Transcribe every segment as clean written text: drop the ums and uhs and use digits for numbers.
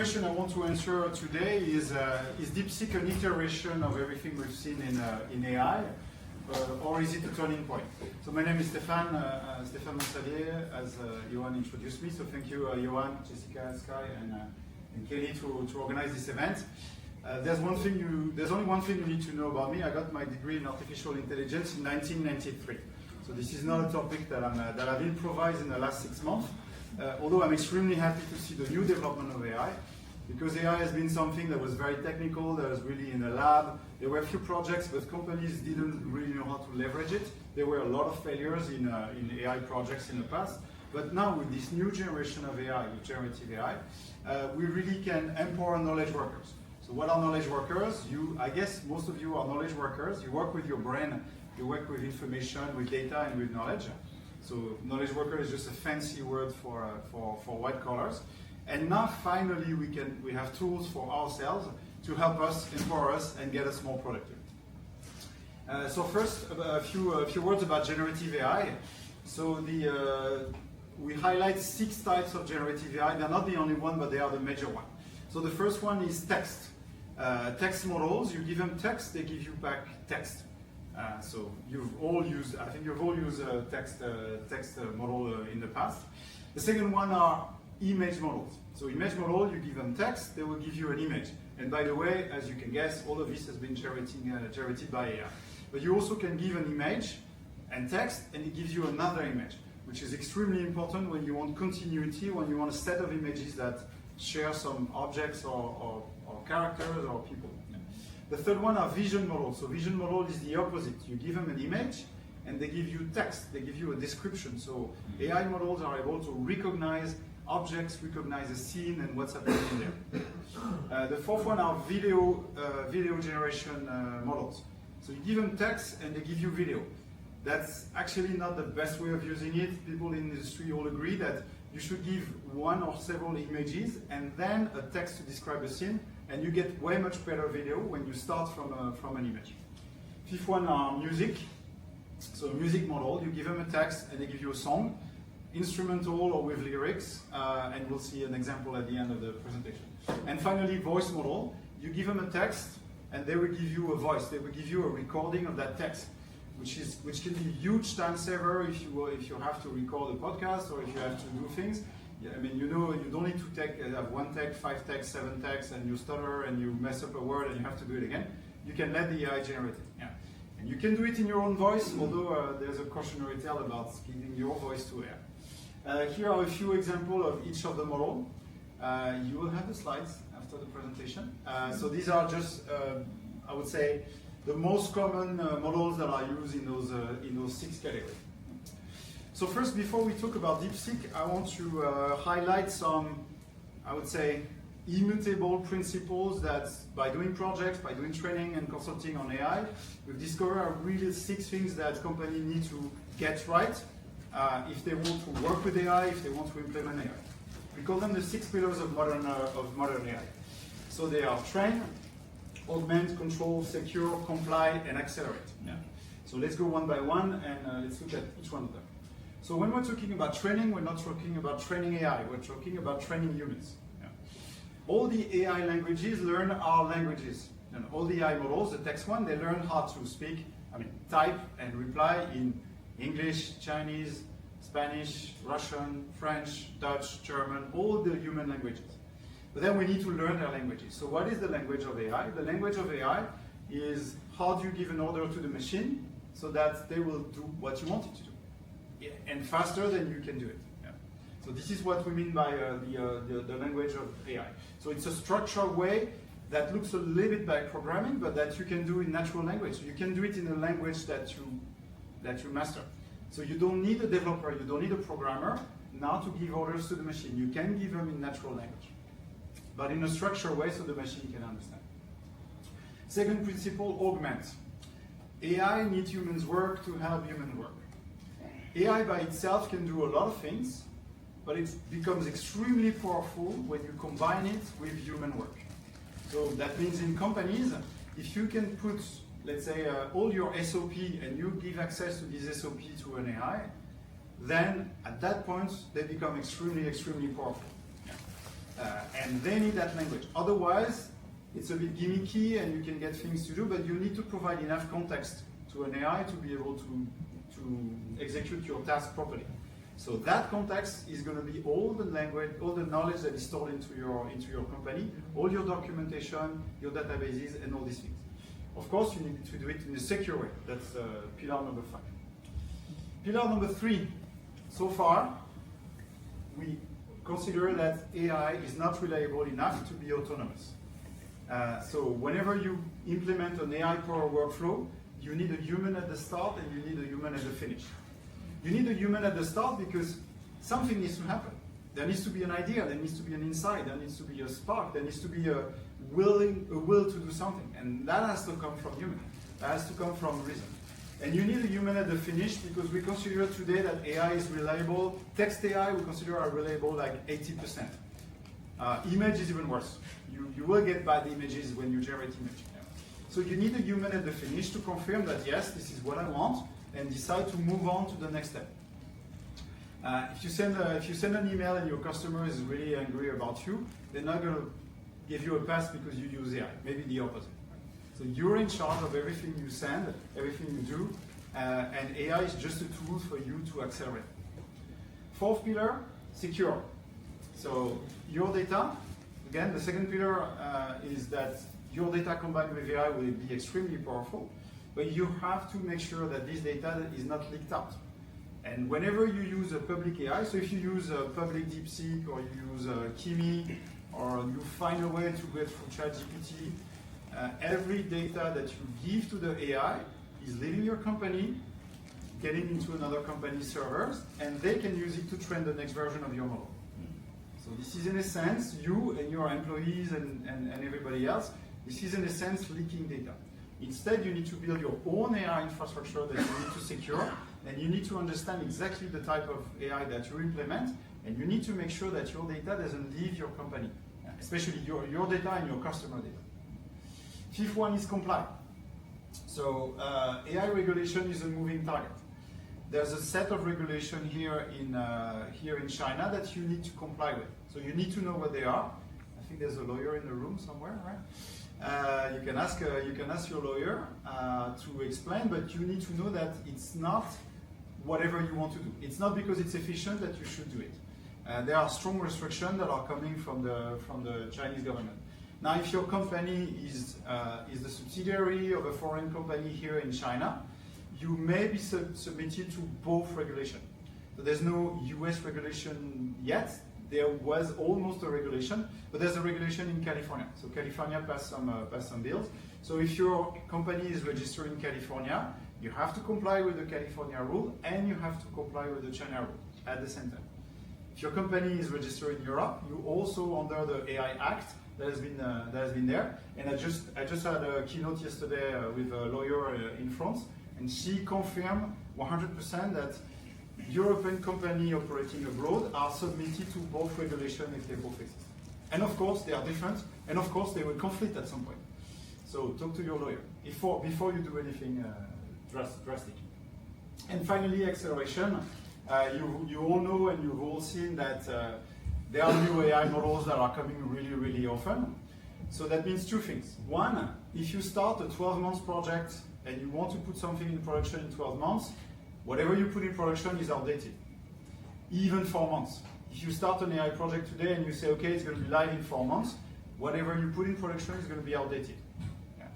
question I want to answer today is DeepSeek an iteration of everything we've seen in AI, or is it a turning point? So my name is Stéphane Mansalier, as Johan introduced me. So thank you, Johan, Jessica, Sky, and Kelly to organize this event. There's only one thing you need to know about me. I got my degree in artificial intelligence in 1993. So this is not a topic that I've improvised in the last 6 months. Although I'm extremely happy to see the new development of AI, because AI has been something that was very technical, that was really in the lab. There were a few projects, but companies didn't really know how to leverage it. There were a lot of failures in AI projects in the past. But now with this new generation of AI, with generative AI, we really can empower knowledge workers. So what are knowledge workers? I guess most of you are knowledge workers. You work with your brain, you work with information, with data, and with knowledge. So knowledge worker is just a fancy word for white collars. And now finally we have tools for ourselves to help us, empower us, and get us more productive. So first, a few words about generative AI. So we highlight 6 types of generative AI. They're not the only one, but they are the major one. So the first one is text. Text models, you give them text, they give you back text. So you've all used a text model in the past. The second one are image models. So image model, you give them text, they will give you an image. And by the way, as you can guess, all of this has been generated by AI. But you also can give an image and text, and it gives you another image, which is extremely important when you want continuity, when you want a set of images that share some objects or characters or people. The third one are vision models. So vision model is the opposite. You give them an image and they give you text, they give you a description. So AI models are able to recognize objects, recognize a scene and what's happening in there. The fourth one are video generation models. So you give them text and they give you video. That's actually not the best way of using it. People in the industry all agree that you should give one or several images and then a text to describe a scene, and you get way much better video when you start from an image. Fifth one are music. So music model, you give them a text and they give you a song, instrumental or with lyrics, and we'll see an example at the end of the presentation. And finally, voice model, you give them a text and they will give you a voice, they will give you a recording of that text, which can be a huge time saver if you have to record a podcast or if you have to do things. Yeah, I mean, you don't need to have 1 take, 5 takes, 7 takes, and you stutter and you mess up a word and you have to do it again. You can let the AI generate it. Yeah. And you can do it in your own voice, although there's a cautionary tale about giving your voice to AI. Here are a few examples of each of the model. You will have the slides after the presentation. So these are just, I would say, the most common models that are used in those 6 categories. So first, before we talk about DeepSeek, I want to highlight some, I would say, immutable principles that by doing projects, by doing training and consulting on AI, we've discovered are really 6 things that companies need to get right if they want to work with AI, if they want to implement AI. We call them the 6 pillars of modern AI. So they are train, augment, control, secure, comply, and accelerate. Yeah. So let's go one by one and let's look at each one of them. So when we're talking about training, we're not talking about training AI, we're talking about training humans. Yeah. All the AI languages learn our languages. And all the AI models, the text one, they learn how to speak, type and reply in English, Chinese, Spanish, Russian, French, Dutch, German, all the human languages. But then we need to learn their languages. So what is the language of AI? The language of AI is how do you give an order to the machine so that they will do what you want it to do. And faster than you can do it. Yeah. So this is what we mean by the language of AI. So it's a structured way that looks a little bit like programming, but that you can do in natural language. So you can do it in a language that you master. So you don't need a developer, you don't need a programmer now to give orders to the machine. You can give them in natural language, but in a structured way so the machine can understand. Second principle, augment. AI needs humans' work to help human work. AI by itself can do a lot of things, but it becomes extremely powerful when you combine it with human work. So that means in companies, if you can put, let's say, all your SOP and you give access to this SOP to an AI, then at that point, they become extremely, extremely powerful. And they need that language. Otherwise, it's a bit gimmicky and you can get things to do, but you need to provide enough context to an AI to be able to execute your task properly. So that context is going to be all the language, all the knowledge that is stored into your company, all your documentation, your databases, and all these things. Of course, you need to do it in a secure way. That's pillar number 5. Pillar number 3. So far, we consider that AI is not reliable enough to be autonomous. So whenever you implement an AI-powered workflow, you need a human at the start and you need a human at the finish. You need a human at the start because something needs to happen. There needs to be an idea, there needs to be an insight, there needs to be a spark, there needs to be a will to do something. And that has to come from human. That has to come from reason. And you need a human at the finish because we consider today that AI is reliable. Text AI we consider are reliable like 80%. Image is even worse. You will get bad images when you generate image. So you need a human at the finish to confirm that yes, this is what I want, and decide to move on to the next step. If you send an email and your customer is really angry about you, they're not going to give you a pass because you use AI. Maybe the opposite. So you're in charge of everything you send, everything you do, and AI is just a tool for you to accelerate. 4th pillar, secure. So your data, again, the 2nd pillar is that your data combined with AI will be extremely powerful, but you have to make sure that this data is not leaked out. And whenever you use a public AI, so if you use a public DeepSeek or you use Kimi, or you find a way to get through ChatGPT, every data that you give to the AI is leaving your company, getting into another company's servers, and they can use it to train the next version of your model. So this is in a sense, you and your employees and everybody else, this is in a sense leaking data. Instead, you need to build your own AI infrastructure that you need to secure, and you need to understand exactly the type of AI that you implement, and you need to make sure that your data doesn't leave your company, especially your data and your customer data. 5th one is comply. So AI regulation is a moving target. There's a set of regulation here in China that you need to comply with. So you need to know what they are. I think there's a lawyer in the room somewhere, right? You can ask your lawyer to explain, but you need to know that it's not whatever you want to do. It's not because it's efficient that you should do it. There are strong restrictions that are coming from the Chinese government. Now, if your company is the subsidiary of a foreign company here in China, you may be submitted to both regulations. So there's no US regulation yet. There was almost a regulation, but there's a regulation in California. So California passed some bills. So if your company is registered in California, you have to comply with the California rule and you have to comply with the China rule at the same time. If your company is registered in Europe, you also under the AI Act that has been there. And I just had a keynote yesterday with a lawyer in France, and she confirmed 100% that European companies operating abroad are submitted to both regulations if they both exist. And of course, they are different, and of course, they will conflict at some point. So talk to your lawyer before you do anything drastic. And finally, acceleration. You all know and you've all seen that there are new AI models that are coming really, really often. So that means 2 things. One, if you start a 12-month project and you want to put something in production in 12 months, whatever you put in production is outdated, even 4 months. If you start an AI project today and you say, okay, it's going to be live in 4 months, whatever you put in production is going to be outdated. Yeah.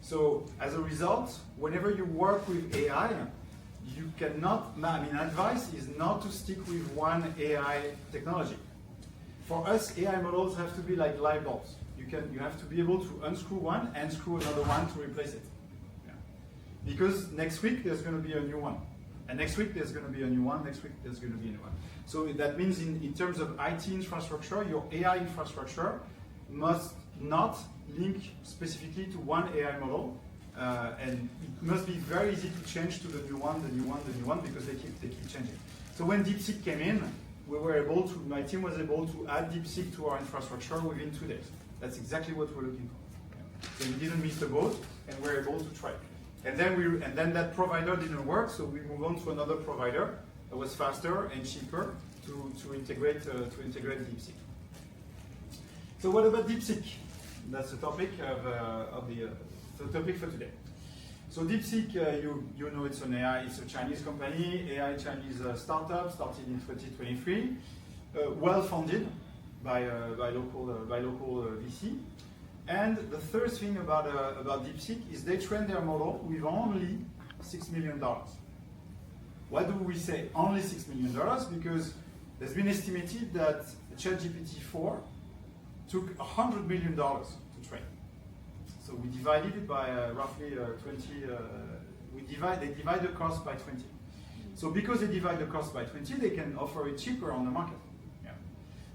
So as a result, whenever you work with AI, you cannot, advice is not to stick with one AI technology. For us, AI models have to be like light bulbs. You have to be able to unscrew one and screw another one to replace it. Yeah. Because next week there's going to be a new one. And next week there's going to be a new one, next week there's going to be a new one. So that means in terms of IT infrastructure, your AI infrastructure must not link specifically to one AI model. And it must be very easy to change to the new one, because they keep changing. So when DeepSeek came in, my team was able to add DeepSeek to our infrastructure within 2 days. That's exactly what we're looking for. So we didn't miss the boat, and we're able to try. And then that provider didn't work, so we moved on to another provider that was faster and cheaper to integrate DeepSeek. So what about DeepSeek? That's the topic the topic for today. So DeepSeek, you know it's an AI, it's a Chinese company, AI Chinese startup, started in 2023, well funded by local VC. And the third thing about DeepSeek is they train their model with only $6 million. Why do we say only $6 million? Because there's been estimated that ChatGPT 4 took $100 million to train. So we divided it by roughly 20, they divide the cost by 20. So because they divide the cost by 20, they can offer it cheaper on the market. Yeah.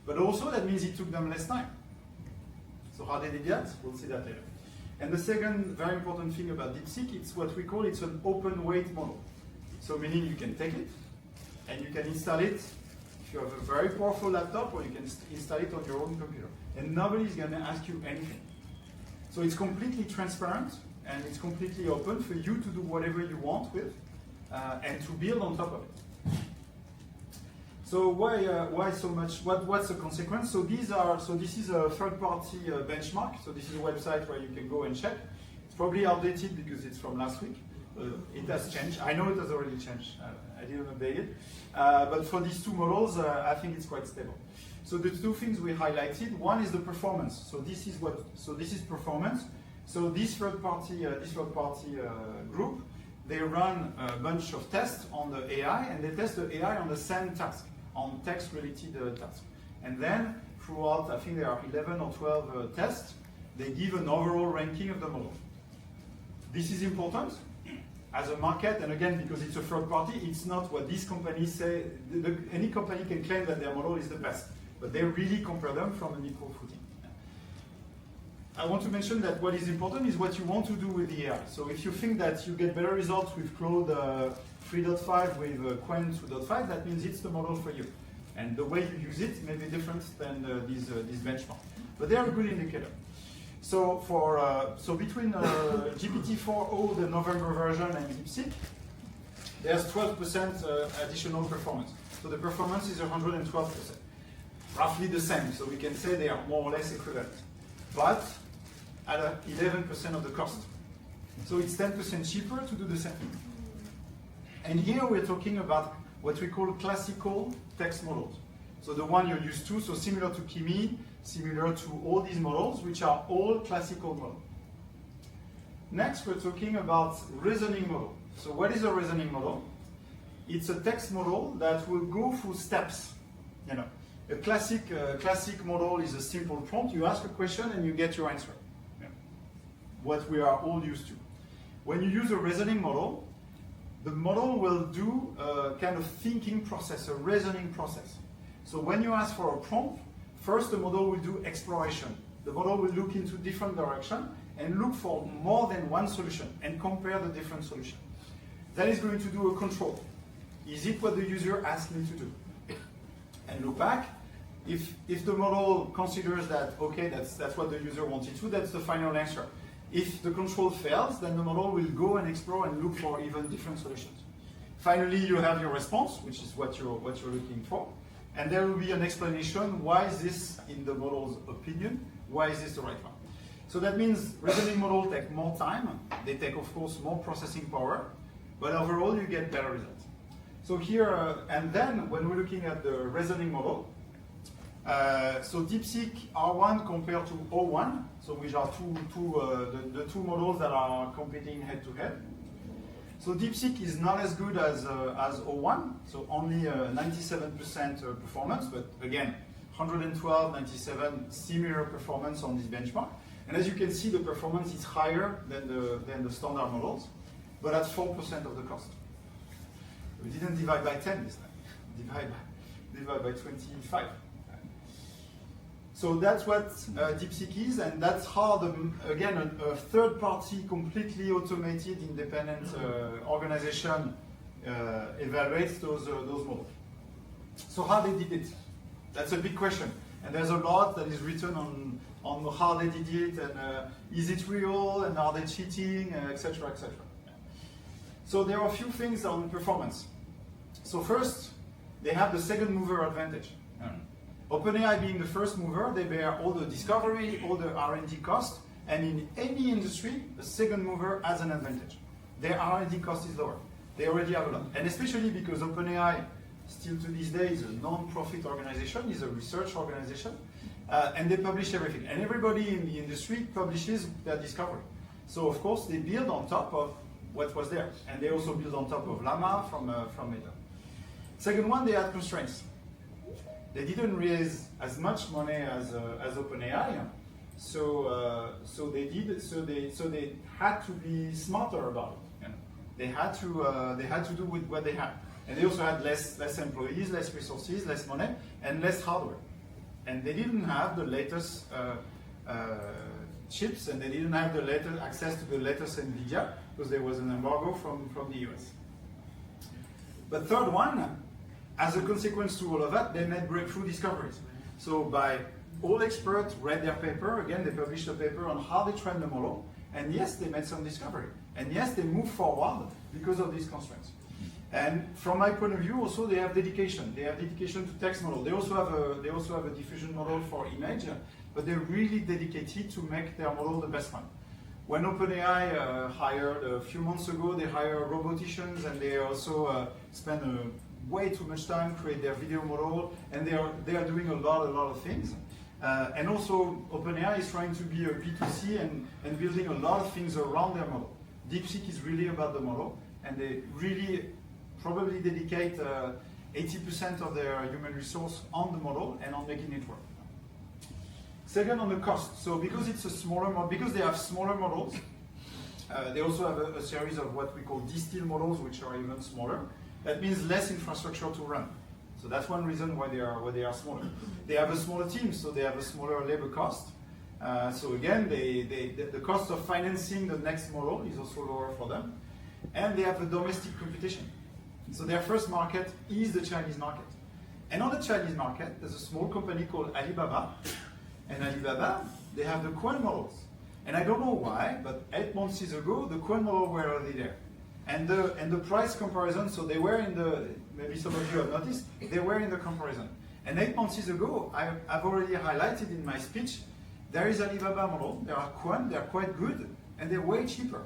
But also that means it took them less time. So how they did that? We'll see that later. And the second very important thing about DeepSeek, it's what we call it's an open weight model. So meaning you can take it and you can install it if you have a very powerful laptop, or you can install it on your own computer. And nobody's going to ask you anything. So it's completely transparent and it's completely open for you to do whatever you want with and to build on top of it. So why so much? What's the consequence? So this is a third-party benchmark. So this is a website where you can go and check. It's probably outdated because it's from last week. It has changed. I know it has already changed. I didn't update it. But for these two models, I think it's quite stable. So the two things we highlighted. One is the performance. So this is performance. So this third-party group, they run a bunch of tests on the AI, and they test the AI on the same task, on text-related tasks. And then throughout, I think there are 11 or 12 tests, they give an overall ranking of the model. This is important as a market, and again, because it's a third party, it's not what these companies say. Any company can claim that their model is the best, but they really compare them from an equal footing. I want to mention that what is important is what you want to do with the AI. So if you think that you get better results with Claude 3.5 with Qwen 2.5, that means it's the model for you. And the way you use it may be different than these benchmarks. But they are a good indicator. So between GPT-4o, the November version, and DeepSeek, there's 12% additional performance. So the performance is 112%. Roughly the same, so we can say they are more or less equivalent. But at 11% of the cost. So it's 10% cheaper to do the same thing. And here we're talking about what we call classical text models. So the one you're used to, so similar to Kimi, similar to all these models, which are all classical models. Next, we're talking about reasoning model. So what is a reasoning model? It's a text model that will go through steps. You know, a classic model is a simple prompt. You ask a question and you get your answer. Yeah. What we are all used to. When you use a reasoning model, the model will do a kind of thinking process, a reasoning process. So when you ask for a prompt, first the model will do exploration. The model will look into different directions and look for more than one solution and compare the different solutions. That is going to do a control. Is it what the user asked me to do? And look back. If the model considers that, okay, that's what the user wanted to, that's the final answer. If the control fails, then the model will go and explore and look for even different solutions. Finally, you have your response, which is what you're looking for. And there will be an explanation, why is this, in the model's opinion, why is this the right one? So that means reasoning models take more time. They take, of course, more processing power. But overall, you get better results. So here, and then when we're looking at the reasoning model, so DeepSeek R1 compared to O1, so which are the two models that are competing head-to-head. So DeepSeek is not as good as O1, so only 97% performance, but again, 112, 97, similar performance on this benchmark. And as you can see, the performance is higher than the standard models, but at 4% of the cost. We didn't divide by 10 this time, divide by 25. So that's what DeepSeek is, and that's how, again, a third-party, completely automated, independent organization evaluates those models. So how they did it? That's a big question, and there's a lot that is written on how they did it, and is it real, and are they cheating, etc., etc. So there are a few things on performance. So first, they have the second mover advantage. OpenAI being the first mover, they bear all the discovery, all the R&D cost, and in any industry, the second mover has an advantage. Their R&D cost is lower. They already have a lot. And especially because OpenAI, still to this day, is a non-profit organization, is a research organization, and they publish everything. And everybody in the industry publishes their discovery. So of course, they build on top of what was there. And they also build on top of Llama from Meta. Second one, they had constraints. They didn't raise as much money as OpenAI, so they had to be smarter about it. They had to do with what they had, and they also had less employees, less resources, less money, and less hardware. And they didn't have the latest chips, and they didn't have the latest access to the latest NVIDIA because there was an embargo from the US. But third one, as a consequence to all of that, they made breakthrough discoveries. So by all experts read their paper, again, they published a paper on how they train the model, and yes, they made some discovery. And yes, they moved forward because of these constraints. And from my point of view, also they have dedication. They have dedication to text model. They also have a diffusion model for image, but they're really dedicated to make their model the best one. When OpenAI hired a few months ago, they hired roboticians, and they also spent way too much time create their video model, and they are doing a lot of things. And also OpenAI is trying to be a B2C and building a lot of things around their model. DeepSeek is really about the model, and they really probably dedicate 80% of their human resource on the model and on making it work. Second, on the cost. So because it's a smaller model, because they have smaller models, they also have a series of what we call distilled models, which are even smaller. That means less infrastructure to run. So that's one reason why they are smaller. They have a smaller team, so they have a smaller labor cost. So again, the cost of financing the next model is also lower for them. And they have a domestic competition. So their first market is the Chinese market. And on the Chinese market, there's a small company called Alibaba. And Alibaba, they have the Quan models. And I don't know why, but 8 months ago, the Quan model were already there. And the price comparison, so they were in the, maybe some of you have noticed, they were in the comparison. And 8 months ago, I've already highlighted in my speech, there is Alibaba model, there are Quan, they're quite good, and they're way cheaper.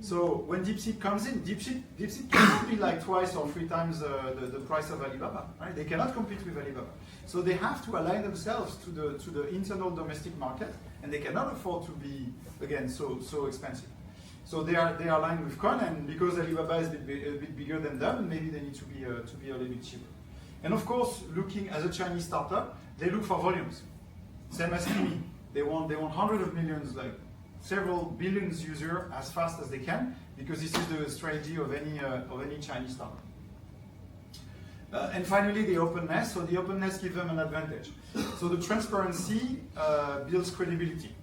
So when DeepSeek comes in, DeepSeek cannot be like twice or 3 times the price of Alibaba, right? They cannot compete with Alibaba. So they have to align themselves to the internal domestic market, and they cannot afford to be, again, so expensive. So they are aligned with Quan, and because Alibaba is a bit bigger than them, maybe they need to be a little bit cheaper. And of course, looking as a Chinese startup, they look for volumes. Same as Kimi. They want hundreds of millions, like several billions users as fast as they can, because this is the strategy of any Chinese startup. And finally, the openness. So the openness gives them an advantage. So the transparency builds credibility.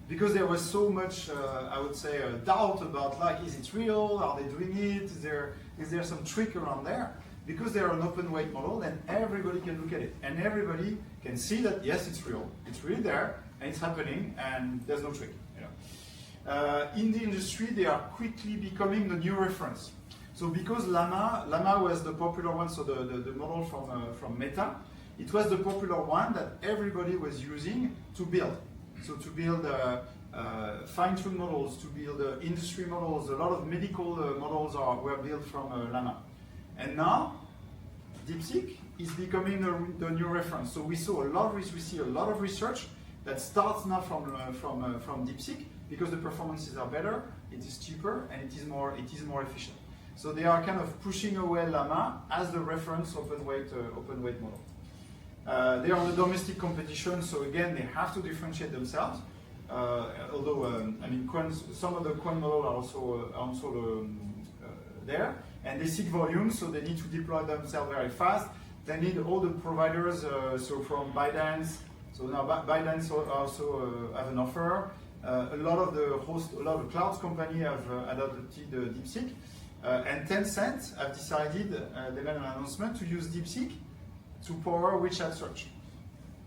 Because there was so much, I would say, doubt about, like, is it real? Are they doing it? Is there some trick around there? Because they're an open weight model, then everybody can look at it. And everybody can see that, yes, it's real. It's really there, and it's happening, and there's no trick. You know? In the industry, they are quickly becoming the new reference. So because Llama was the popular one, so the model from Meta, it was the popular one that everybody was using to build. So to build fine-tuned models, to build industry models, a lot of medical models were built from Llama. And now, DeepSeek is becoming the new reference. So we see a lot of research that starts now from DeepSeek, because the performances are better, it is cheaper, and it is more efficient. So they are kind of pushing away Llama as the reference open weight model. They are on a domestic competition, so again, they have to differentiate themselves. Although, I mean, some of the Quan models are also there, and they seek volume, so they need to deploy themselves very fast. They need all the providers, so from ByteDance. So now ByteDance also have an offer. A lot of cloud companies have adopted DeepSeek, and Tencent have decided, they made an announcement to use DeepSeek to power WeChat search.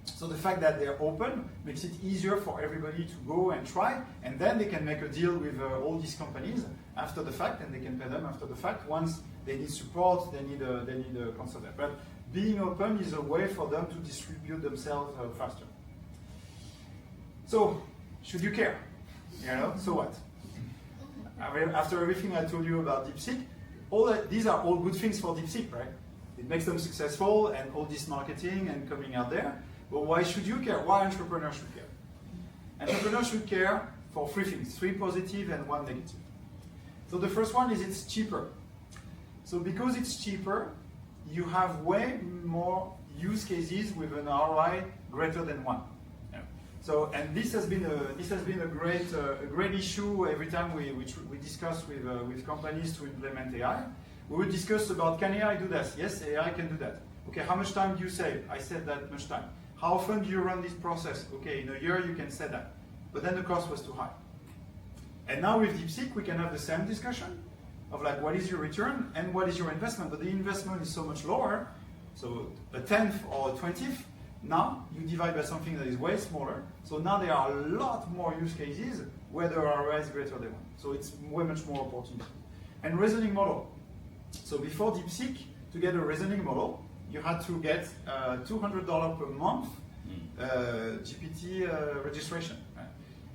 So the fact that they're open makes it easier for everybody to go and try, and then they can make a deal with all these companies after the fact, and they can pay them after the fact. Once they need support, they need a consultant. But being open is a way for them to distribute themselves faster. So, should you care? So what? After everything I told you about DeepSeek, these are all good things for DeepSeek, right? It makes them successful and all this marketing and coming out there. But why should you care? Why entrepreneurs should care? Entrepreneurs should care for three things, 3 positive and 1 negative. So the first one is it's cheaper. So because it's cheaper, you have way more use cases with an ROI greater than 1. Yeah. So, and this has been a great issue every time we discuss with companies to implement AI. We will discuss about, can AI do this? Yes, AI can do that. Okay, how much time do you save? I said that much time. How often do you run this process? Okay, in a year you can say that. But then the cost was too high. And now with DeepSeek, we can have the same discussion of like, what is your return and what is your investment? But the investment is so much lower, so a 10th or a 20th, now you divide by something that is way smaller. So now there are a lot more use cases where the ROI is greater than 1. So it's way much more opportunity. And reasoning model. So before DeepSeek, to get a reasoning model, you had to get $200 per month GPT registration. Right?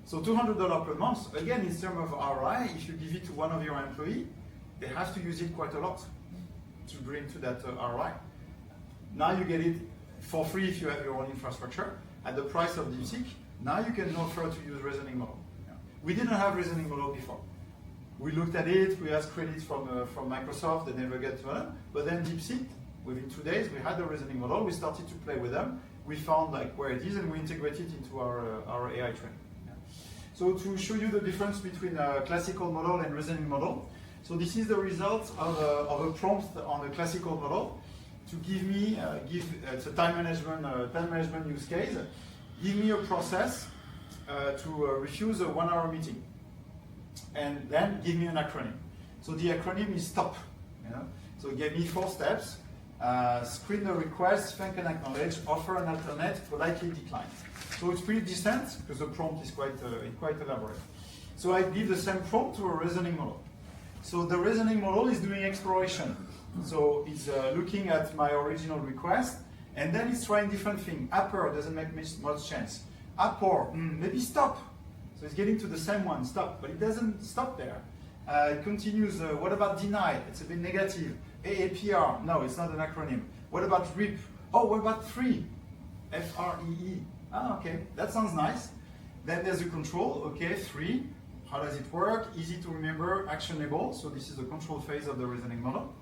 So $200 per month, again, in terms of ROI, if you give it to one of your employees, they have to use it quite a lot to bring to that ROI. Now you get it for free if you have your own infrastructure at the price of DeepSeek. Now you can offer to use reasoning model. Yeah. We didn't have reasoning model before. We looked at it, we asked credits from Microsoft, they never get to it. But then DeepSeek, within 2 days, we had the reasoning model, we started to play with them, we found like where it is and we integrated it into our AI training. Yeah. So to show you the difference between a classical model and reasoning model, so this is the result of a prompt on a classical model to give me, it's a time management use case, give me a process to refuse a 1-hour meeting. And then give me an acronym. So the acronym is STOP. So it gave me 4 steps. Screen the request, thank and acknowledge, offer an alternate, politely decline. So it's pretty decent because the prompt is quite elaborate. So I give the same prompt to a reasoning model. So the reasoning model is doing exploration. So it's looking at my original request and then it's trying different things. Upper doesn't make much sense. Upper, maybe stop. So it's getting to the same one, stop, but it doesn't stop there. It continues, what about deny? It's a bit negative. AAPR, no, it's not an acronym. What about RIP? Oh, what about free? FREE. Ah, okay, that sounds nice. Then there's a control, okay, 3. How does it work? Easy to remember, actionable. So this is the control phase of the reasoning model.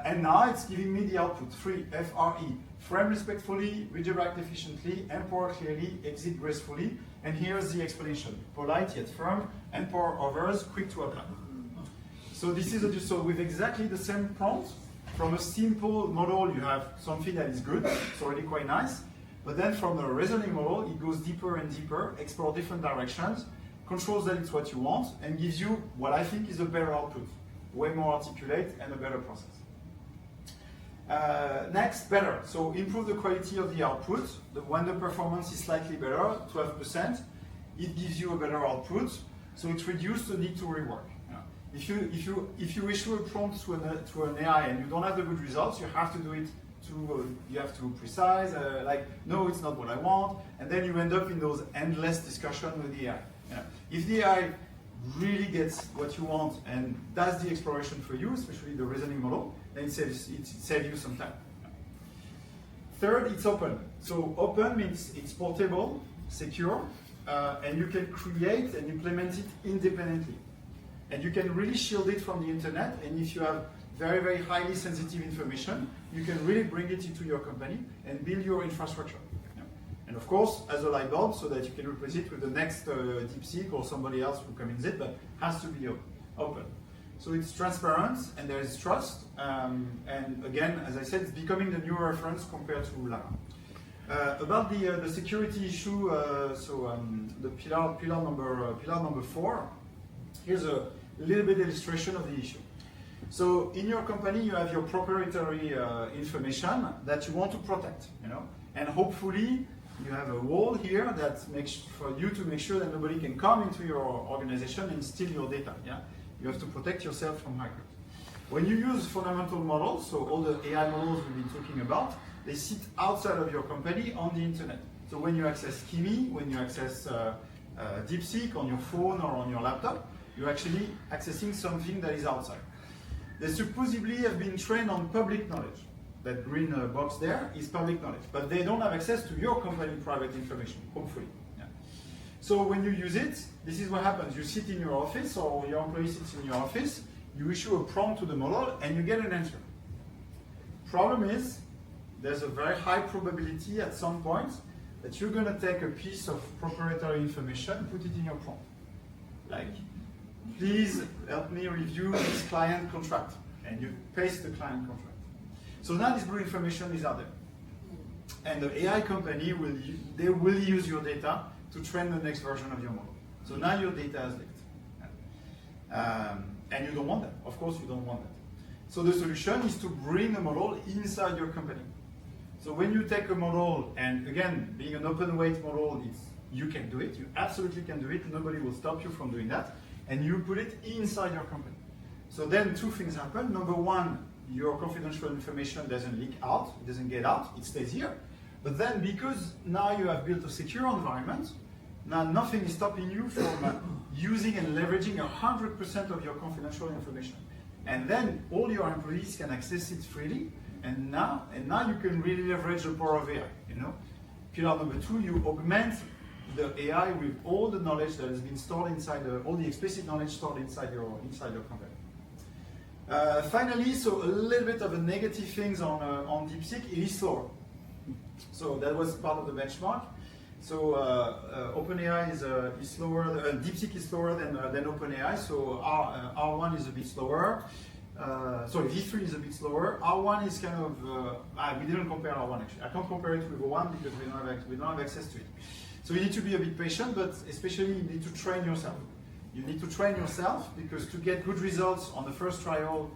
And now it's giving me the output, 3, FRE. Frame respectfully, redirect efficiently, empower clearly, exit gracefully. And here's the explanation. Polite yet firm, empower others, quick to apply. So this is so with exactly the same prompt. From a simple model, you have something that is good. It's already quite nice. But then from the reasoning model, it goes deeper and deeper, explore different directions, controls that it's what you want, and gives you what I think is a better output. Way more articulate and a better process. Next, better. So improve the quality of the output. When the performance is slightly better, 12%, it gives you a better output. So it reduces the need to rework. If you issue a prompt to an AI and you don't have the good results, you have to do it you have to precise, like, no, it's not what I want, and then you end up in those endless discussions with the AI. If the AI really gets what you want and does the exploration for you, especially the reasoning model, then it saves you some time. Third, it's open. So open means it's portable, secure, and you can create and implement it independently. And you can really shield it from the internet, and if you have very, very highly sensitive information, you can really bring it into your company and build your infrastructure. And of course, as a light bulb, so that you can replace it with the next DeepSeek or somebody else who comes in, but has to be open. So it's transparent and there is trust. And again, as I said, it's becoming the new reference compared to Llama. About the security issue, the pillar number 4. Here's a little bit illustration of the issue. So in your company, you have your proprietary information that you want to protect, and hopefully you have a wall here that makes for you to make sure that nobody can come into your organization and steal your data. Yeah, you have to protect yourself from hackers. When you use fundamental models, so all the AI models we've been talking about, they sit outside of your company on the internet. So when you access Kimi, when you access DeepSeek on your phone or on your laptop, you're actually accessing something that is outside. They supposedly have been trained on public knowledge. That green box there is public knowledge, but they don't have access to your company private information, hopefully. Yeah. So when you use it, this is what happens. You sit in your office, or your employee sits in your office, you issue a prompt to the model, and you get an answer. Problem is, there's a very high probability at some point that you're going to take a piece of proprietary information, put it in your prompt. Like, please help me review this client contract. And you paste the client contract. So now this blue information is out there. And the AI company will use your data to train the next version of your model. So now your data is leaked. And you don't want that. Of course you don't want that. So the solution is to bring the model inside your company. So when you take a model, and again, being an open weight model, you can do it. You absolutely can do it. Nobody will stop you from doing that. And you put it inside your company. So then two things happen. Number one, your confidential information doesn't leak out, it doesn't get out, it stays here. But then because now you have built a secure environment, now nothing is stopping you from using and leveraging 100% of your confidential information. And then all your employees can access it freely, and now you can really leverage the power of AI. You know? Pillar number two, you augment the AI with all the knowledge that has been stored inside, all the explicit knowledge stored inside your company. Finally, so a little bit of a negative things on DeepSeek, it is slower. So that was part of the benchmark. So OpenAI is slower, DeepSeek is slower than OpenAI, so R1 is a bit slower. Sorry, V3 is a bit slower. R1 is kind of, we didn't compare R1 actually. I can't compare it with O1 because we don't have access to it. So you need to be a bit patient, but especially you need to train yourself. You need to train yourself because to get good results on the first trial,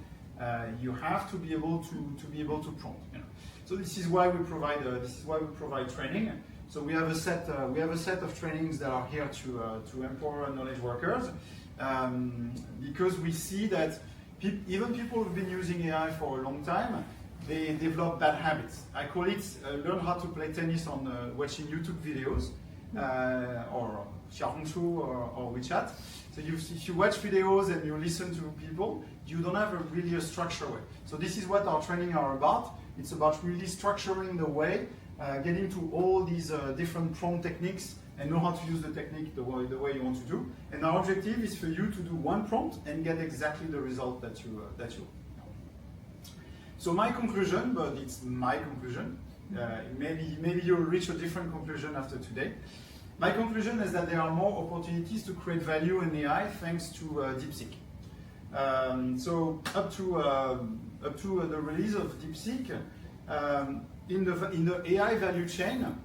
you have to be able to prompt. You know? So this is why we provide training. So we have a set of trainings that are here to empower knowledge workers because we see that even people who've been using AI for a long time, they develop bad habits. I call it learn how to play tennis on watching YouTube videos or Xiaohongshu or WeChat. So if you watch videos and you listen to people, you don't have really a structured way. So this is what our training are about. It's about really structuring the way, getting to all these different prompt techniques and know how to use the technique the way you want to do. And our objective is for you to do one prompt and get exactly the result that you want. So my conclusion, but it's my conclusion, maybe you'll reach a different conclusion after today. My conclusion is that there are more opportunities to create value in AI thanks to DeepSeek. So up to the release of DeepSeek, in the AI value chain,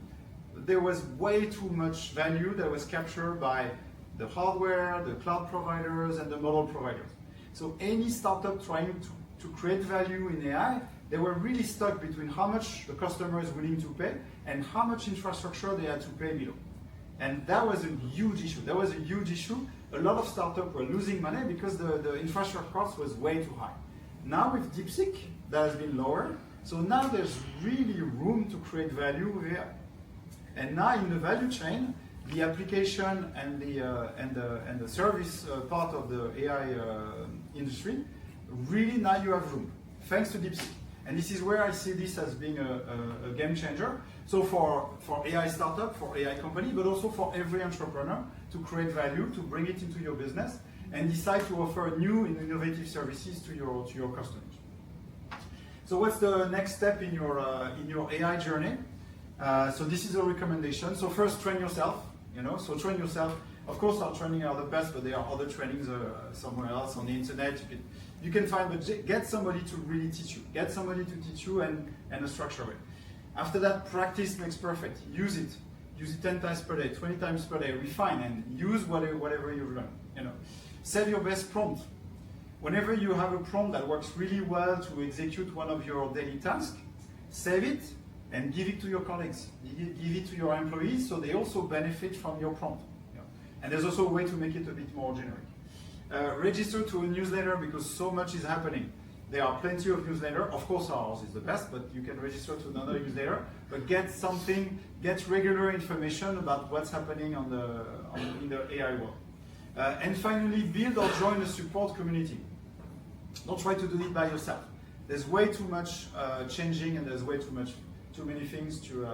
there was way too much value that was captured by the hardware, the cloud providers, and the model providers. So any startup trying to create value in AI, they were really stuck between how much the customer is willing to pay and how much infrastructure they had to pay below. And that was a huge issue. A lot of startups were losing money because the infrastructure cost was way too high. Now with DeepSeek, that has been lowered. So now there's really room to create value with AI. And now in the value chain, the application and the service part of the AI industry, really now you have room, thanks to DeepSeek. And this is where I see this as being a game changer. So for AI startup, for AI company, but also for every entrepreneur to create value, to bring it into your business, and decide to offer new and innovative services to your customers. So what's the next step in your AI journey? So this is a recommendation. So first, train yourself. So train yourself. Of course, our training are the best, but there are other trainings somewhere else on the internet. You can find, but get somebody to really teach you. Get somebody to teach you and a structured way. After that, practice makes perfect. Use it. Use it 10 times per day, 20 times per day. Refine and use whatever you've learned. Save your best prompt. Whenever you have a prompt that works really well to execute one of your daily tasks, save it and give it to your colleagues. Give it to your employees so they also benefit from your prompt. And there's also a way to make it a bit more generic. Register to a newsletter because so much is happening. There are plenty of newsletters. Of course, ours is the best, but you can register to another newsletter. But get regular information about what's happening in the AI world. And finally, build or join a support community. Don't try to do it by yourself. There's way too much changing, and there's way too many things to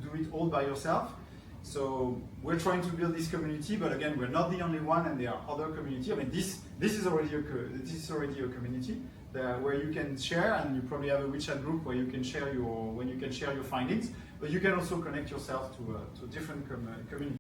do it all by yourself. So we're trying to build this community, but again, we're not the only one, and there are other communities. I mean, this is already a community where you can share, and you probably have a WeChat group where you can share your findings. But you can also connect yourself to different communities.